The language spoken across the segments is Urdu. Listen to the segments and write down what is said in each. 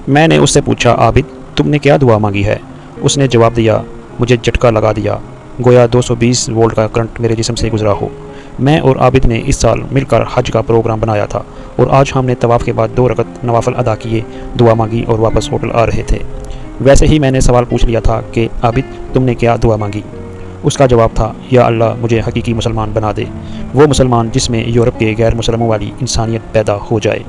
میں نے اس سے پوچھا عابد تم نے کیا دعا مانگی ہے؟ اس نے جواب دیا مجھے جھٹکا لگا دیا، گویا 220 وولٹ کا کرنٹ میرے جسم سے گزرا ہو۔ میں اور عابد نے اس سال مل کر حج کا پروگرام بنایا تھا اور آج ہم نے طواف کے بعد 2 رکعت نوافل ادا کیے، دعا مانگی اور واپس ہوٹل آ رہے تھے۔ ویسے ہی میں نے سوال پوچھ لیا تھا کہ عابد تم نے کیا دعا مانگی؟ اس کا جواب تھا یا اللہ مجھے حقیقی مسلمان بنا دے، وہ مسلمان جس میں یورپ کے غیر مسلموں والی انسانیت پیدا ہو جائے۔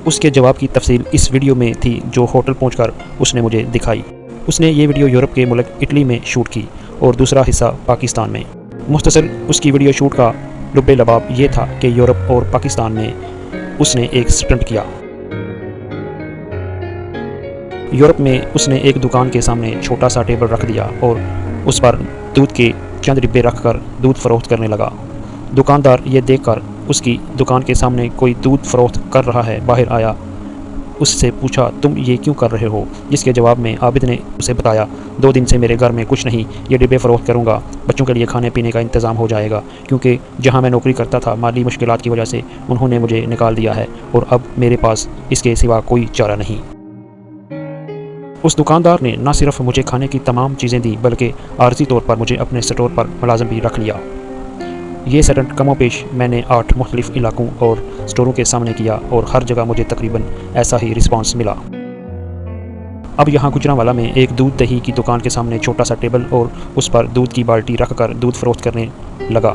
اس کے جواب کی تفصیل اس ویڈیو میں تھی جو ہوٹل پہنچ کر اس نے مجھے دکھائی۔ اس نے یہ ویڈیو یورپ کے ملک اٹلی میں شوٹ کی اور دوسرا حصہ پاکستان میں۔ مختصر اس کی ویڈیو شوٹ کا لب لباب یہ تھا کہ یورپ اور پاکستان میں اس نے ایک سٹنٹ کیا۔ یورپ میں اس نے ایک دکان کے سامنے چھوٹا سا ٹیبل رکھ دیا اور اس پر دودھ کے چند ڈبے رکھ کر دودھ فروخت کرنے لگا۔ دکاندار یہ دیکھ کر اس کی دکان کے سامنے کوئی دودھ فروخت کر رہا ہے باہر آیا، اس سے پوچھا تم یہ کیوں کر رہے ہو؟ جس کے جواب میں عابد نے اسے بتایا 2 دن سے میرے گھر میں کچھ نہیں، یہ ڈبے فروخت کروں گا، بچوں کے لیے کھانے پینے کا انتظام ہو جائے گا، کیونکہ جہاں میں نوکری کرتا تھا مالی مشکلات کی وجہ سے انہوں نے مجھے نکال دیا ہے اور اب میرے پاس اس کے سوا کوئی چارہ نہیں۔ اس دکاندار نے نہ صرف مجھے کھانے کی تمام چیزیں دی بلکہ عارضی طور پر مجھے اپنے سٹور پر ملازم بھی رکھ لیا۔ یہ سٹنٹ کم و بیش میں نے 8 مختلف علاقوں اور سٹوروں کے سامنے کیا اور ہر جگہ مجھے تقریباً ایسا ہی رسپانس ملا۔ اب یہاں گجرانوالہ میں ایک دودھ دہی کی دکان کے سامنے چھوٹا سا ٹیبل اور اس پر دودھ کی بالٹی رکھ کر دودھ فروخت کرنے لگا۔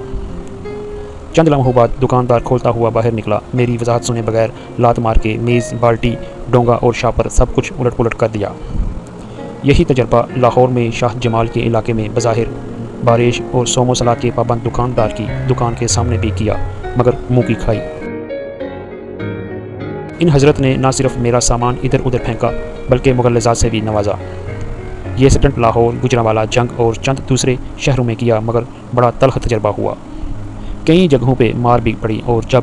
چند لمحوں بعد دکاندار کھولتا ہوا باہر نکلا، میری وضاحت سنے بغیر لات مار کے میز، بالٹی، ڈونگا اور شاپر سب کچھ الٹ پلٹ کر دیا۔ یہی تجربہ لاہور میں شاہ جمال کے علاقے میں بظاہر بارش اور سومو سلاد کے پابند دکاندار کی دکان کے سامنے بھی کیا، مگر منہ کی کھائی۔ ان حضرت نے نہ صرف میرا سامان ادھر ادھر پھینکا بلکہ مغلظات سے بھی نوازا۔ یہ سٹنٹ لاہور، گجرانوالہ، جنگ اور چند دوسرے شہروں میں کیا مگر بڑا تلخ تجربہ ہوا۔ کئی جگہوں پہ مار بھی پڑی اور جب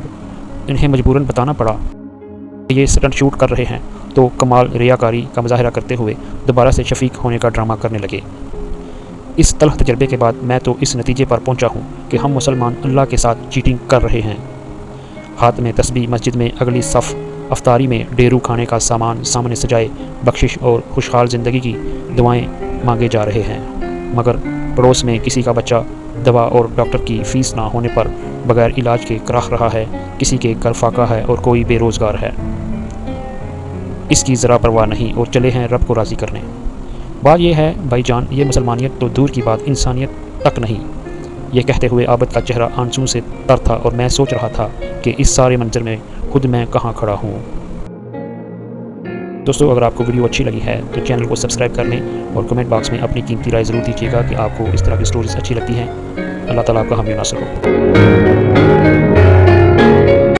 انہیں مجبوراً بتانا پڑا کہ یہ سٹنٹ شوٹ کر رہے ہیں تو کمال ریاکاری کا مظاہرہ کرتے ہوئے دوبارہ سے شفیق ہونے کا ڈرامہ کرنے لگے۔ اس تلخ تجربے کے بعد میں تو اس نتیجے پر پہنچا ہوں کہ ہم مسلمان اللہ کے ساتھ چیٹنگ کر رہے ہیں۔ ہاتھ میں تسبیح، مسجد میں اگلی صف، افطاری میں ڈیرو کھانے کا سامان سامنے سجائے بخشش اور خوشحال زندگی کی دعائیں مانگے جا رہے ہیں، مگر پڑوس میں کسی کا بچہ دوا اور ڈاکٹر کی فیس نہ ہونے پر بغیر علاج کے کراہ رہا ہے، کسی کے گھر فاقہ ہے اور کوئی بے روزگار ہے۔ اس کی ذرا پرواہ نہیں اور چلے ہیں رب کو راضی کرنے۔ بات یہ ہے بھائی جان، یہ مسلمانیت تو دور کی بات انسانیت تک نہیں۔ یہ کہتے ہوئے عابد کا چہرہ آنسوں سے تر تھا اور میں سوچ رہا تھا کہ اس سارے منظر میں خود میں کہاں کھڑا ہوں۔ دوستو اگر آپ کو ویڈیو اچھی لگی ہے تو چینل کو سبسکرائب کر لیں اور کمنٹ باکس میں اپنی قیمتی رائے ضرور دیجیے گا کہ آپ کو اس طرح کی سٹوریز اچھی لگتی ہیں۔ اللہ تعالیٰ آپ کا حامی و ناصر ہو۔